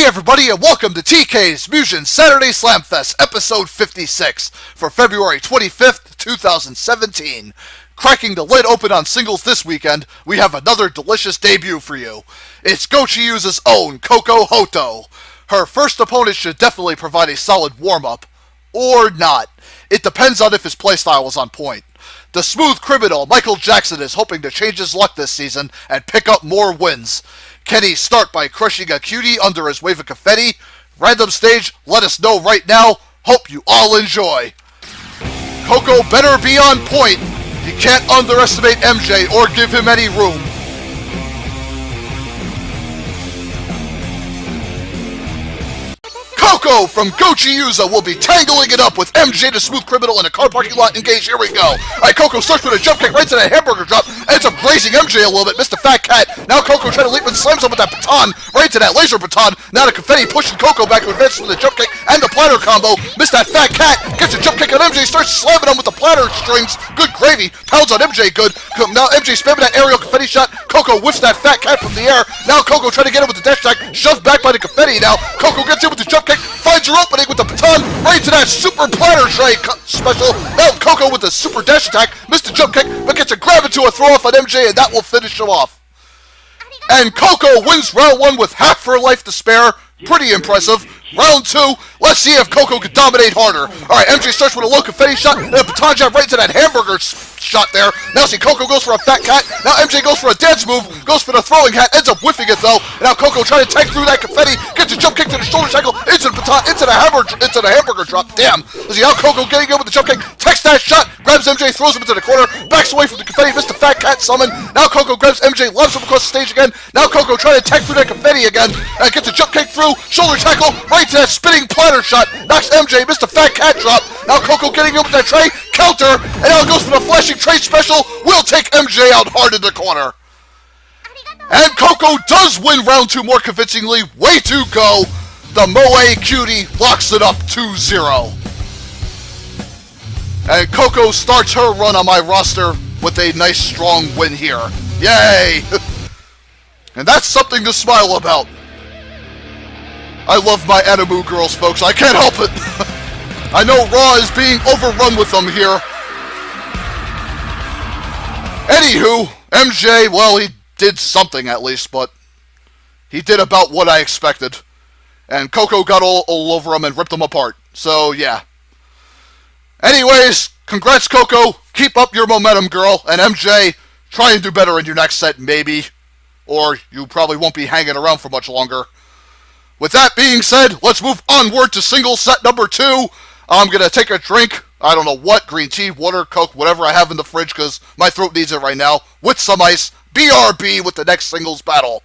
everybody, and welcome to TK's Mugen Saturday Slamfest, episode 56, for February 25th, 2017. Cracking the lid open on singles this weekend, we have another delicious debut for you. It's Gochiyuza's own Coco Hoto. Her first opponent should definitely provide a solid warm-up. Or not. It depends on if his playstyle is on point. The smooth criminal Michael Jackson is hoping to change his luck this season and pick up more wins. Can he start by crushing a cutie under his wave of confetti? Random stage, let us know right now. Hope you all enjoy. Coco better be on point. You can't underestimate MJ or give him any room. Coco from Gochiyuza will be tangling it up with MJ the Smooth Criminal in a car parking lot. Engage, here we go. Alright, Coco starts with a jump kick right to that hamburger drop, ends up grazing MJ a little bit, missed the fat cat. Now Coco trying to leap and slams him with that baton, right to that laser baton. Now the confetti pushing Coco back to advance with the jump kick and the platter combo. Missed that fat cat, gets a jump kick on MJ, starts slamming him with the platter strings. Good gravy, pounds on MJ good. Now MJ spamming that aerial confetti shot. Coco whiffs that fat cat from the air. Now Coco trying to get him with the dash attack, shoved back by the confetti. Now Coco gets in with the jump kick, finds her opening with the baton, right to that super platter tray special. Now Coco with the super dash attack, missed the jump kick, but gets a grab into a throw off on MJ, and that will finish him off. And Coco wins round 1 with half her life to spare. Pretty impressive. Round 2, let's see if Coco can dominate harder. Alright, MJ starts with a low confetti shot, and a baton jab right to that hamburger shot there. Now see, Coco goes for a fat cat. Now MJ goes for a dance move, goes for the throwing hat, ends up whiffing it though. And now Coco trying to tank through that confetti, gets a jump kick to the shoulder tackle, into the baton, into the hamburger drop. Damn. Let's see, now Coco getting in with the jump kick, takes that shot, grabs MJ, throws him into the corner, backs away from the confetti, missed the fat cat summon. Now Coco grabs MJ, loves him across the stage again. Now Coco trying to tank through that confetti again, and gets a jump kick through, shoulder tackle, right to that spinning platter shot, knocks MJ, missed a fat cat drop. Now Coco getting in with that tray, counter, and now goes for the flashing tray special, will take MJ out hard in the corner. And Coco does win round 2 more convincingly, way to go. The Moe cutie locks it up 2-0. And Coco starts her run on my roster with a nice strong win here. Yay! And that's something to smile about. I love my Animu girls, folks. I can't help it. I know Raw is being overrun with them here. Anywho, MJ, well, he did something at least, but he did about what I expected. And Coco got all over him and ripped him apart. So, yeah. Anyways, congrats, Coco. Keep up your momentum, girl. And MJ, try and do better in your next set, maybe. Or you probably won't be hanging around for much longer. With that being said, let's move onward to single set number 2. I'm going to take a drink. I don't know what, green tea, water, Coke, whatever I have in the fridge because my throat needs it right now, with some ice. BRB with the next singles battle.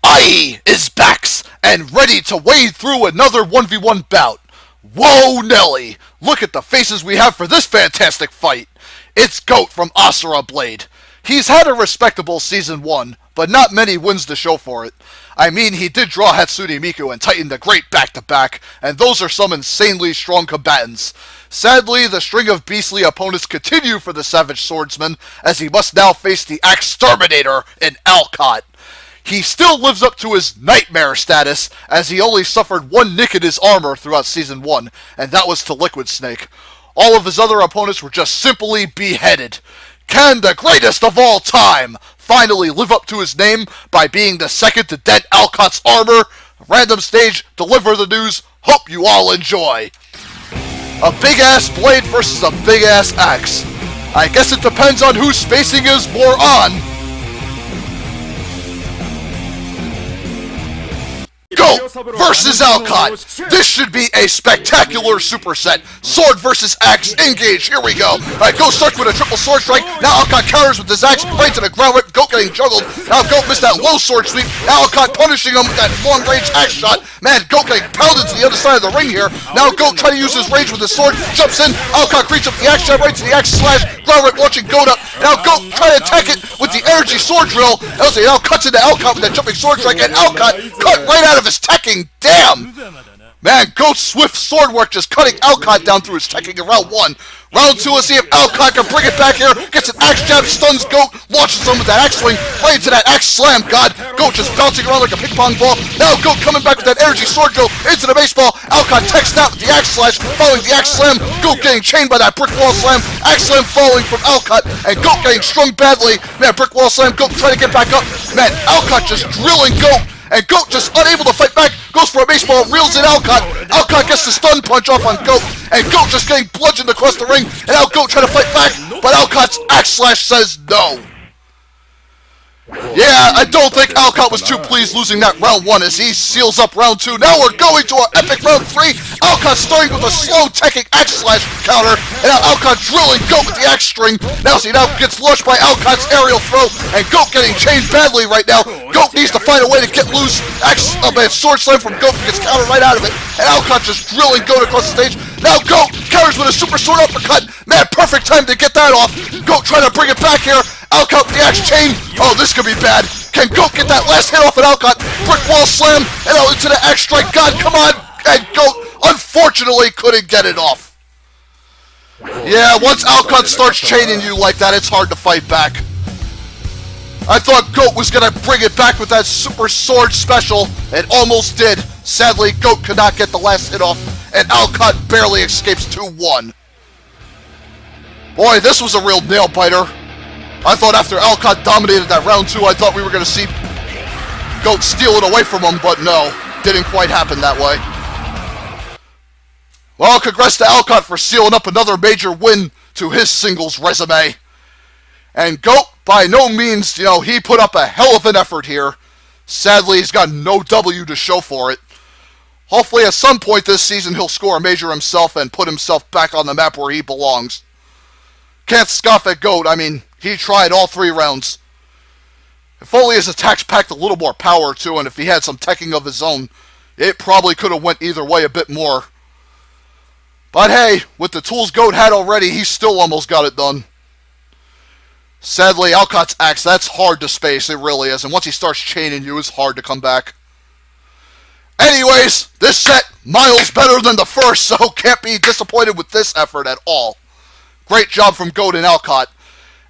Ai is back and ready to wade through another 1v1 bout. Whoa, Nelly! Look at the faces we have for this fantastic fight. It's Goat from Asura Blade. He's had a respectable Season 1, but not many wins to show for it. I mean, he did draw Hatsune Miku and Titan the Great back-to-back, and those are some insanely strong combatants. Sadly, the string of beastly opponents continue for the Savage Swordsman, as he must now face the Axe Terminator in Alucard. He still lives up to his nightmare status, as he only suffered 1 nick in his armor throughout Season 1, and that was to Liquid Snake. All of his other opponents were just simply beheaded. Can the greatest of all time finally live up to his name by being the second to dent Alucard's armor? Random stage, deliver the news, hope you all enjoy. A big-ass blade versus a big-ass axe. I guess it depends on whose spacing is more on. Goat versus Alucard. This should be a spectacular superset. Sword versus axe. Engage. Here we go. Alright, Goat starts with a triple sword strike. Now Alucard counters with his axe right to the ground. Goat getting juggled. Now Goat missed that low sword sweep. Now Alucard punishing him with that long range axe shot. Man, Goat getting pounded to the other side of the ring here. Now Goat trying to use his range with his sword. Jumps in. Alucard creeps up the axe jab right to the axe slash. Ground rip launching Goat up. Now Goat trying to attack it with the energy sword drill. Now cuts into Alucard with that jumping sword strike. And Alucard cut right out of his tacking. Damn! Man, Goat's swift sword work just cutting Alucard down through his teching in round 1. Round 2, let's see if Alucard can bring it back here. Gets an axe jab, stuns Goat, launches him with that axe swing, right into that axe slam. God, Goat just bouncing around like a ping pong ball. Now Goat coming back with that energy sword drill into the baseball. Alucard techs out with the axe slash, following the axe slam. Goat getting chained by that brick wall slam. Axe slam falling from Alucard, and Goat getting strung badly. Man, brick wall slam, Goat trying to get back up. Man, Alucard just drilling Goat. And Goat just unable to fight back, goes for a baseball, reels in Alucard. Alucard gets the stun punch off on Goat, and Goat just getting bludgeoned across the ring, and now Goat trying to fight back, but Alucard's axe slash says no. Yeah, I don't think Alucard was too pleased losing that round 1 as he seals up round 2. Now we're going to our epic round 3. Alucard starting with a slow teching axe slash counter, and now Alucard drilling Goat with the axe string. Now gets launched by Alucard's aerial throw, and Goat getting chained badly right now. Goat needs to find a way to get loose. Sword slam from Goat gets countered right out of it, and Alucard just drilling Goat across the stage. Now Goat counters with a super sword uppercut. Man, perfect time to get that off. Goat trying to bring it back here. Alucard with the axe chain. Oh, this could be bad. Can Goat get that last hit off at Alucard? Brick wall slam, and out into the axe strike. God, come on. And Goat, unfortunately, couldn't get it off. Yeah, once Alucard starts chaining you like that, it's hard to fight back. I thought Goat was going to bring it back with that super sword special. It almost did. Sadly, Goat could not get the last hit off, and Alucard barely escapes 2-1. Boy, this was a real nail-biter. I thought after Alucard dominated that round 2, I thought we were going to see Goat steal it away from him, but no, didn't quite happen that way. Well, congrats to Alucard for sealing up another major win to his singles resume. And Goat, by no means, he put up a hell of an effort here. Sadly, he's got no W to show for it. Hopefully, at some point this season, he'll score a major himself and put himself back on the map where he belongs. Can't scoff at Goat. I mean, he tried all 3 rounds. If only his attacks packed a little more power, too, and if he had some teching of his own, it probably could have went either way a bit more. But hey, with the tools Goat had already, he still almost got it done. Sadly, Alucard's axe, that's hard to space, it really is, and once he starts chaining you, it's hard to come back. Anyways, this set, miles better than the first, so can't be disappointed with this effort at all. Great job from Goat and Alucard.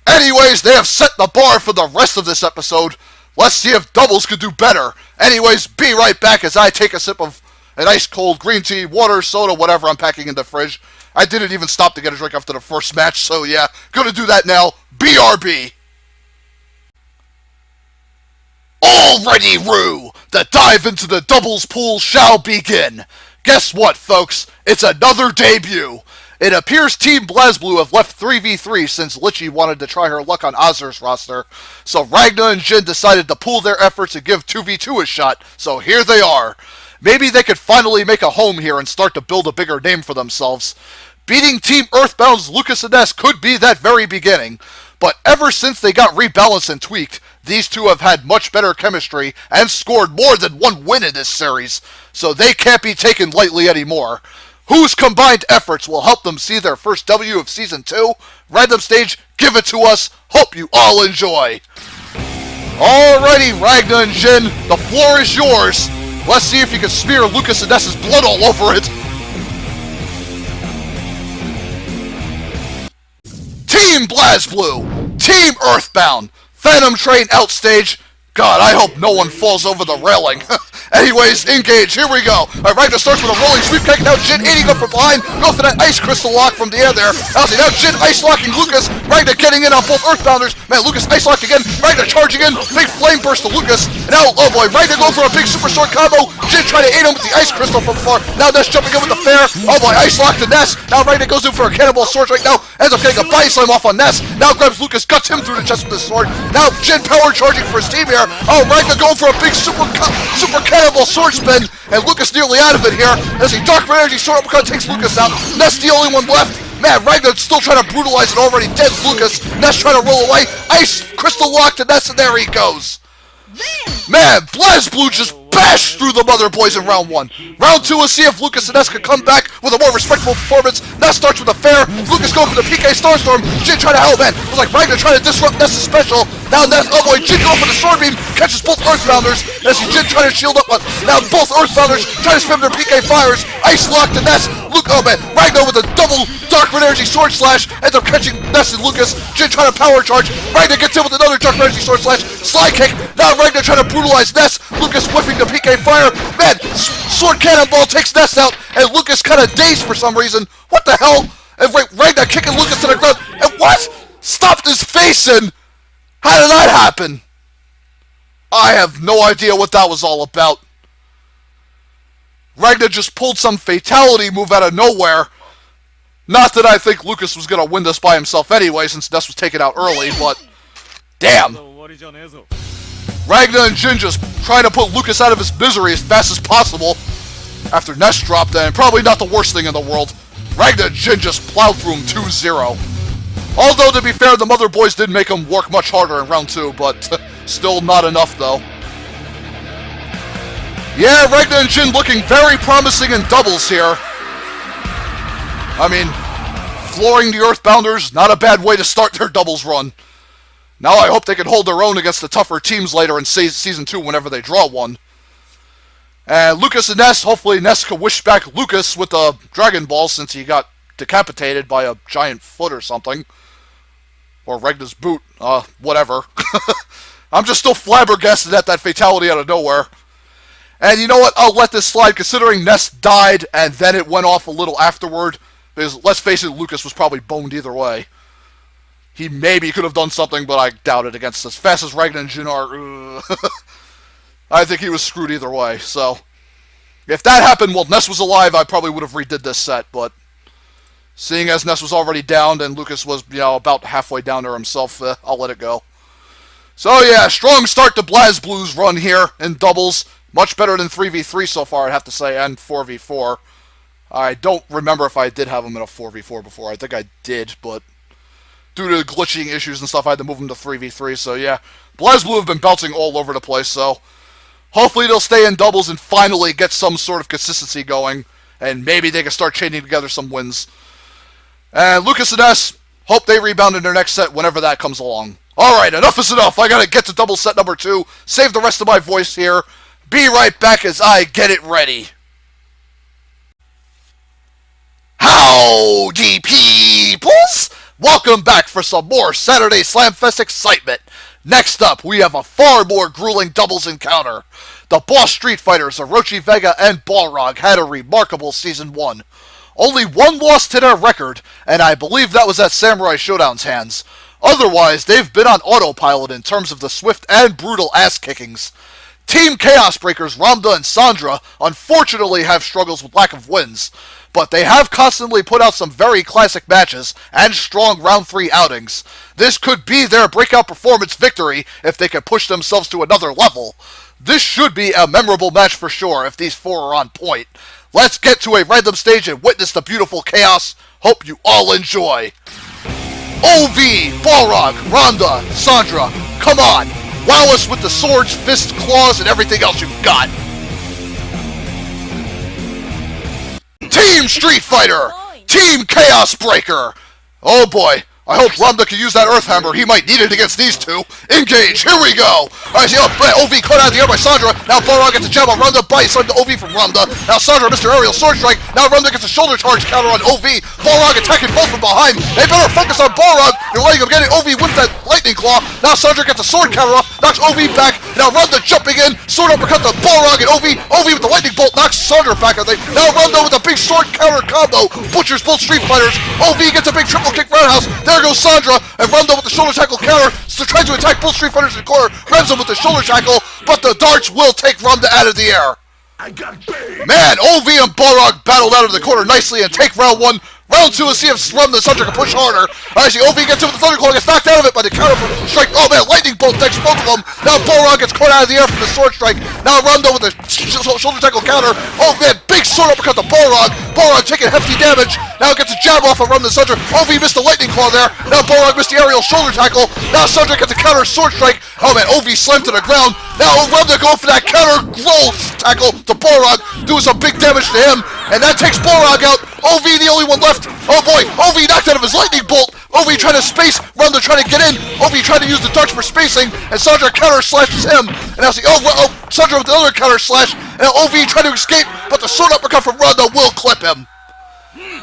Anyways, they have set the bar for the rest of this episode. Let's see if doubles could do better. Anyways, be right back as I take a sip of an ice-cold green tea, water, soda, whatever I'm packing in the fridge. I didn't even stop to get a drink after the first match, so yeah, gonna do that now. BRB! Already, Roo! The dive into the doubles pool shall begin. Guess what, folks? It's another debut. It appears Team BlazBlue have left 3v3 since Litchi wanted to try her luck on Azur's roster, so Ragna and Jin decided to pool their efforts and give 2v2 a shot, so here they are. Maybe they could finally make a home here and start to build a bigger name for themselves. Beating Team EarthBound's Lucas and Ness could be that very beginning, but ever since they got rebalanced and tweaked, these two have had much better chemistry and scored more than 1 win in this series, so they can't be taken lightly anymore. Whose combined efforts will help them see their first W of Season 2? Random stage, give it to us. Hope you all enjoy. Alrighty, Ragna and Jin, the floor is yours. Let's see if you can smear Lucas and Ness's blood all over it. Team BlazBlue, Team EarthBound, Phantom Train outstage. God, I hope no one falls over the railing. Anyways, engage, here we go. Alright, Ragnar starts with a rolling sweep kick. Now Jin eating up from behind. Goes for that ice crystal lock from the air there. Now Jin ice locking Lucas. Ragnar getting in on both Earthbounders. Man, Lucas ice locked again. Ragnar charging in. Big flame burst to Lucas. And now, oh boy, Ragnar going for a big super sword combo. Jin trying to aid him with the ice crystal from far. Now Ness jumping in with the fair. Oh boy, ice lock to Ness. Now Ragnar goes in for a cannonball sword right now. Ends up getting a body slam off on Ness. Now grabs Lucas, guts him through the chest with his sword. Now Jin power charging for his team here. Oh, Ragnar going for a big super cannonball sword spin. And Lucas nearly out of it here. As he Dark Energy sword uppercut takes Lucas out. Ness the only one left. Man, Ragnar still trying to brutalize an already dead Lucas. Ness trying to roll away. Ice crystal lock to Ness, and there he goes. Man, BlazBlue just bash through the Mother Boys in round 1. Round 2, we'll see if Lucas and Ness can come back with a more respectable performance. Ness starts with a fair. Lucas going for the PK Starstorm. Jin trying to help, man. It was like Ragnar trying to disrupt Ness's special. Now Ness, oh boy, Jin going for the Sword Beam. Catches both Earthbounders. As Jin trying to shield up. Now both Earthbounders trying to spam their PK Fires. Ice Lock to Ness. Luke, oh man, Ragnar with a double Dark Red Energy Sword Slash. Ends up catching Ness and Lucas. Jin trying to power charge. Ragnar gets in with another Dark Red Energy Sword Slash. Slide kick. Now Ragnar trying to brutalize Ness. Lucas whiffing the PK Fire. Man, Sword Cannonball takes Ness out. And Lucas kind of dazed for some reason. What the hell? And Ragnar kicking Lucas to the ground. And what? Stopped his face in. How did that happen? I have no idea what that was all about. Ragnar just pulled some fatality move out of nowhere. Not that I think Lucas was going to win this by himself anyway, since Ness was taken out early, but damn. Ragnar and Jin just trying to put Lucas out of his misery as fast as possible after Ness dropped in. Probably not the worst thing in the world. Ragnar and Jin just plowed through him 2-0. Although, to be fair, the Mother Boys did make him work much harder in round 2, but still not enough, though. Yeah, Ragnar and Jin looking very promising in doubles here. I mean, flooring the Earthbounders, not a bad way to start their doubles run. Now I hope they can hold their own against the tougher teams later in Season 2 whenever they draw one. And Lucas and Ness, hopefully Ness can wish back Lucas with a Dragon Ball since he got decapitated by a giant foot or something. Or Ragnar's boot, whatever. I'm just still flabbergasted at that fatality out of nowhere. And you know what, I'll let this slide considering Ness died and then it went off a little afterward. Because, let's face it, Lucas was probably boned either way. He maybe could have done something, but I doubt it against as fast as Ragnar and Jin are. I think he was screwed either way, so. If that happened while Ness was alive, I probably would have redid this set, but seeing as Ness was already downed and Lucas was, about halfway down there himself, I'll let it go. So yeah, strong start to BlazBlue's run here in doubles. Much better than 3v3 so far, I'd have to say, and 4v4. I don't remember if I did have him in a 4v4 before. I think I did, but due to glitching issues and stuff, I had to move him to 3v3. So yeah, BlazBlue have been bouncing all over the place, so hopefully they'll stay in doubles and finally get some sort of consistency going, and maybe they can start chaining together some wins. And Lucas and Ness, hope they rebound in their next set whenever that comes along. Alright, enough is enough. I gotta get to double set number 2, save the rest of my voice here. Be right back as I get it ready. Howdy, peoples! Welcome back for some more Saturday Slamfest excitement. Next up, we have a far more grueling doubles encounter. The Boss Street Fighters, Orochi Vega and Balrog, had a remarkable Season 1. Only one loss to their record, and I believe that was at Samurai Showdown's hands. Otherwise, they've been on autopilot in terms of the swift and brutal ass-kickings. Team Chaos Breakers Ramda and Sandra unfortunately have struggles with lack of wins, but they have constantly put out some very classic matches and strong round 3 outings. This could be their breakout performance victory if they can push themselves to another level. This should be a memorable match for sure if these 4 are on point. Let's get to a random stage and witness the beautiful chaos. Hope you all enjoy. OV, Balrog, Ramda, Sandra, come on! Wow us with the swords, fists, claws, and everything else you've got! Team Street Fighter! Team Chaos Breaker! Oh boy, I hope Ramda can use that Earth Hammer. He might need it against these two. Engage, here we go! Alright, see, OV caught out of the air by Sandra. Now Balrog gets a jab on Ramda, bites on the OV from Ramda. Now Sandra, Mr. Aerial Sword Strike. Now Ramda gets a shoulder charge counter on OV. Balrog attacking both from behind. They better focus on Balrog. They're letting him get it. OV with that lightning claw. Now Sandra gets a sword counter off, knocks OV back. Now Ramda jumping in, sword uppercut to Balrog and OV. OV with the lightning bolt knocks Sandra back. Now Ramda with a big sword counter combo. Butchers both Street Fighters. OV gets a big triple kick roundhouse. There goes Sandra, and Ramda with the shoulder tackle counter, so tries to attack both Street Fighters in the corner, grabs him with the shoulder tackle, but the darts will take Ramda out of the air. Man, OV and Balrog battled out of the corner nicely and take round 1. Round 2, let's see if Rum the Thunder can push harder. As the OV gets him with the Thunderclaw, gets knocked out of it by the counter from Strike. Oh man, Lightning Bolt next both of them. Now Balrog gets caught out of the air from the Sword Strike. Now Rondo with the shoulder tackle counter. Oh man, big sword uppercut to Balrog. Balrog taking hefty damage. Now gets a jab off of Rum the Thunder. OV missed the Lightning Claw there. Now Balrog missed the aerial shoulder tackle. Now Thunder gets a counter Sword Strike. Oh man, OV slammed to the ground. Now Rum going for that counter roll tackle to Balrog, doing some big damage to him. And that takes Balrog out. OV the only one left. Oh boy, OV knocked out of his Lightning Bolt. OV trying to space, Ronda trying to get in. OV trying to use the darts for spacing, and Sandra counter slashes him. And now see, Sandra with another counter slash, and OV trying to escape, but the sword uppercut from Ronda will clip him.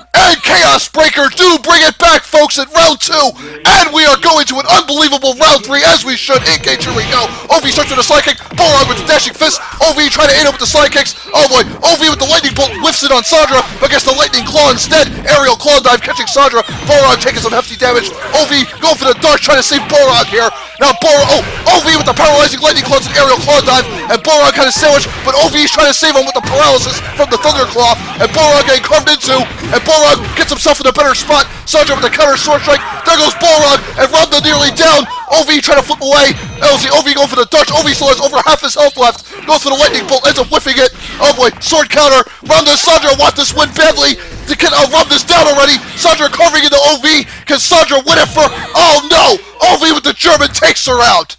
And Chaos Breaker do bring it back, folks, in round 2. And we are going to an unbelievable round 3, as we should. Engage, here we go. OV starts with a slide kick. Balrog with the dashing fist. OV trying to aid him with the slide kicks. Oh boy, OV with the Lightning Bolt whiffs it on Sandra, but gets the Lightning Claw instead. Aerial Claw dive catching Sandra. Balrog taking some hefty damage. OV going for the dart, trying to save Balrog here. Now OV with the paralyzing Lightning Claws and Aerial Claw dive. And Balrog kind of sandwiched, but OV is trying to save him with the paralysis from the Thunder Claw. And Balrog getting carved into. And Balrog gets himself in a better spot. Sandra with the counter Sword Strike. There goes Balrog, and Ronda nearly down. OV trying to flip away. LZ, OV going for the Dutch. OV still has over half his health left. Goes for the Lightning Bolt, ends up whiffing it. Oh boy, sword counter. Ronda and Sandra want this win badly. They can rub this down already. Sandra carving into OV. Can Sandra win it for... Oh no! OV with the German takes her out.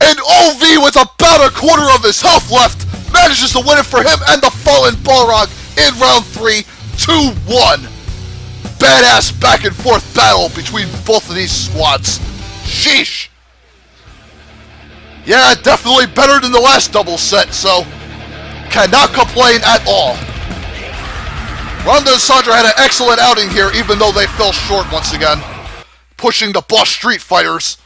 And OV with about a quarter of his health left manages to win it for him and the fallen Balrog in round 3, 2-1. Badass back and forth battle between both of these squads. Sheesh. Yeah, definitely better than the last double set, so cannot complain at all. Ronda and Sandra had an excellent outing here, even though they fell short once again, pushing the Boss Street Fighters.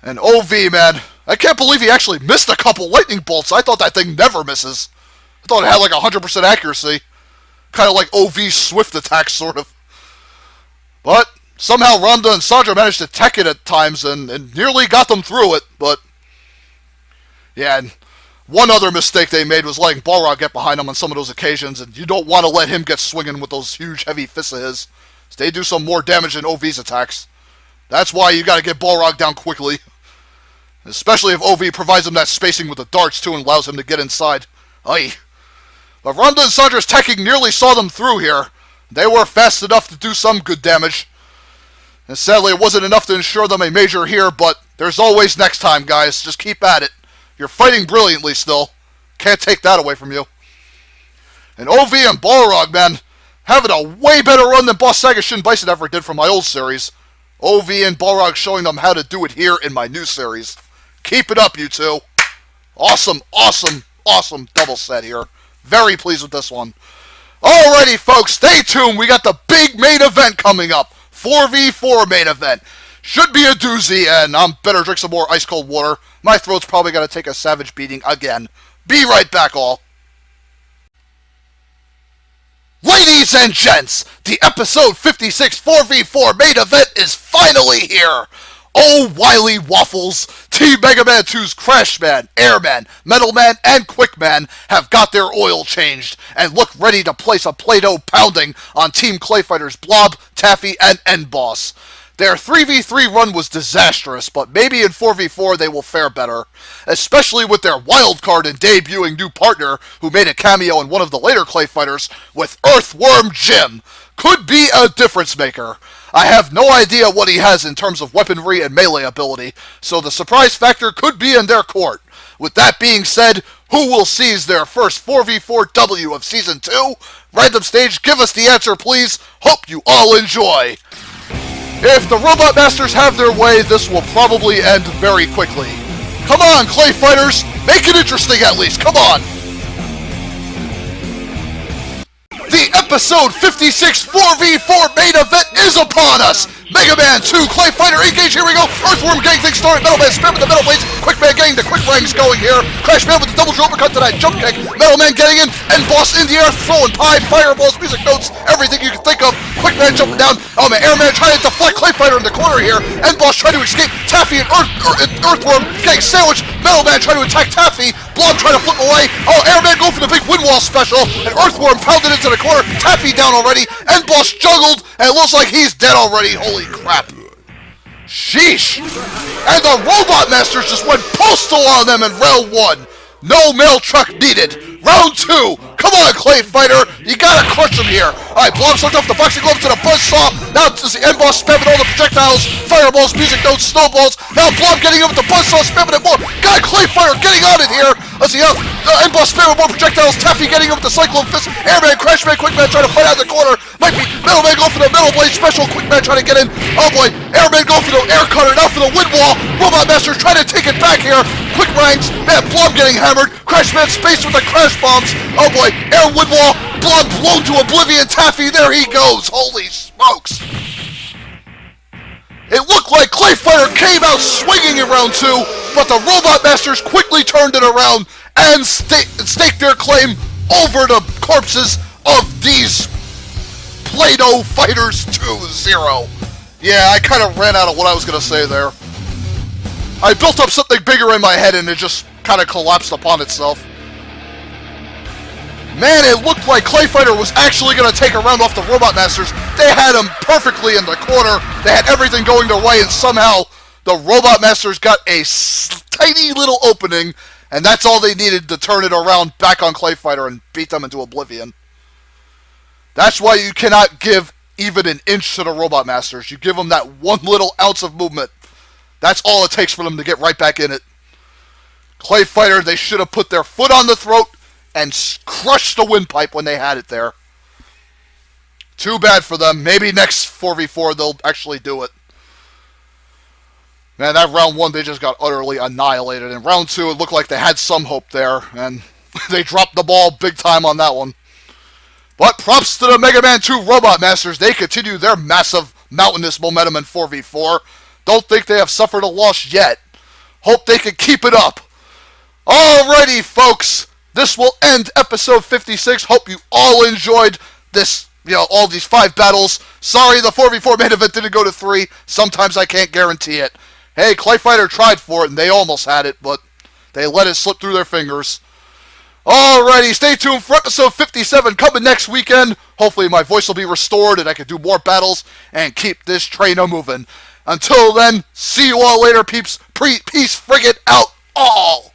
And OV, man, I can't believe he actually missed a couple lightning bolts. I thought that thing never misses. I thought it had like 100% accuracy. Kind of like OV's swift attack, sort of. But somehow Ronda and Sandra managed to tech it at times and nearly got them through it. But yeah, and one other mistake they made was letting Balrog get behind them on some of those occasions, and you don't want to let him get swinging with those huge heavy fists of his. They do some more damage than OV's attacks. That's why you got to get Balrog down quickly. Especially if OV provides him that spacing with the darts too and allows him to get inside. Aye. But Ronda and Sandra's teching nearly saw them through here. They were fast enough to do some good damage. And sadly it wasn't enough to ensure them a major here, but there's always next time, guys. Just keep at it. You're fighting brilliantly still. Can't take that away from you. And OV and Balrog, man, having a way better run than Boss Saga Shin Bison ever did from my old series. OV and Balrog showing them how to do it here in my new series. Keep it up, you two. Awesome, awesome, awesome double set here. Very pleased with this one. Alrighty, folks, stay tuned. We got the big main event coming up. 4v4 main event. Should be a doozy, and I'm better drink some more ice cold water. My throat's probably going to take a savage beating again. Be right back, all. Ladies and gents, the episode 56 4v4 main event is finally here. Oh, Wily Waffles, Team Mega Man 2's Crash Man, Airman, Metal Man, and Quick Man have got their oil changed and look ready to place a Play-Doh pounding on Team Clay Fighters Blob, Taffy, and N-Boss. Their 3v3 run was disastrous, but maybe in 4v4 they will fare better, especially with their wildcard and debuting new partner who made a cameo in one of the later Clay Fighters with Earthworm Jim. Could be a difference maker. I have no idea what he has in terms of weaponry and melee ability, so the surprise factor could be in their court. With that being said, who will seize their first 4v4 W of Season 2? Random stage, give us the answer, please. Hope you all enjoy. If the Robot Masters have their way, this will probably end very quickly. Come on, Clay Fighters! Make it interesting at least, come on! The episode 56 4v4 main event is upon us! Mega Man 2, Clay Fighter, engage, here we go! Earthworm getting things started, Metal Man spamming the metal blades, Quick Man getting the quick rangs going here, Crash Man with the double uppercut to that jump kick, Metal Man getting in, N-Boss in the air, throwing pie, fireballs, music notes, everything you can think of, Quick Man jumping down, oh man, Airman trying to deflect Clay Fighter in the corner here, N-Boss trying to escape, Taffy and Earthworm getting sandwiched, Metal Man trying to attack Taffy, Blob trying to flip away. Oh, Airman go for the big wind wall special. And Earthworm pounded into the corner. Taffy down already. End boss juggled. And it looks like he's dead already. Holy crap. Sheesh. And the Robot Masters just went postal on them in round 1. No mail truck needed. Round 2. Come on, Clay Fighter. You gotta crush him here. Alright, Blob sucked off the boxing glove to the buzzsaw. Now it's the end boss spamming all the projectiles. Fireballs, music notes, snowballs. Now Blob getting in with the buzzsaw, spamming it more. God, Clay Fighter getting out of here. Let's see how end boss spamming more projectiles. Taffy getting in with the Cyclone Fist. Airman, Crashman, Quickman trying to fight out of the corner. Might be Middleman go for the Metal Blade special. Quickman trying to get in. Oh boy. Airman go for the air cutter. Now for the wind wall. Robot Masters trying to take it back here. Quick ranks. Man, Blob getting hammered. Crashman space with the crash bombs. Oh boy. Air wind wall. Blob blown to oblivion. Taffy, there he goes. Holy smokes. It looked like Clay Fighter came out swinging in round 2, but the Robot Masters quickly turned it around and staked their claim over the corpses of these Play-Doh Fighters 2-0. Yeah, I kind of ran out of what I was going to say there. I built up something bigger in my head and it just kind of collapsed upon itself. Man, it looked like Clay Fighter was actually going to take a round off the Robot Masters. They had him perfectly in the corner. They had everything going their way, and somehow the Robot Masters got a tiny little opening, and that's all they needed to turn it around back on Clay Fighter and beat them into oblivion. That's why you cannot give even an inch to the Robot Masters. You give them that one little ounce of movement. That's all it takes for them to get right back in it. Clay Fighter, they should have put their foot on the throat and crushed the windpipe when they had it there. Too bad for them. Maybe next 4v4 they'll actually do it. Man, that round 1 they just got utterly annihilated. In round 2 it looked like they had some hope there, and they dropped the ball big time on that one. But props to the Mega Man 2 Robot Masters. They continue their massive mountainous momentum in 4v4. Don't think they have suffered a loss yet. Hope they can keep it up. Alrighty, folks. This will end episode 56. Hope you all enjoyed this, all these 5 battles. Sorry the 4v4 main event didn't go to 3. Sometimes I can't guarantee it. Hey, Clay Fighter tried for it and they almost had it, but they let it slip through their fingers. Alrighty, stay tuned for episode 57 coming next weekend. Hopefully my voice will be restored and I can do more battles and keep this train a-moving. Until then, see you all later, peeps. Peace frigate out all.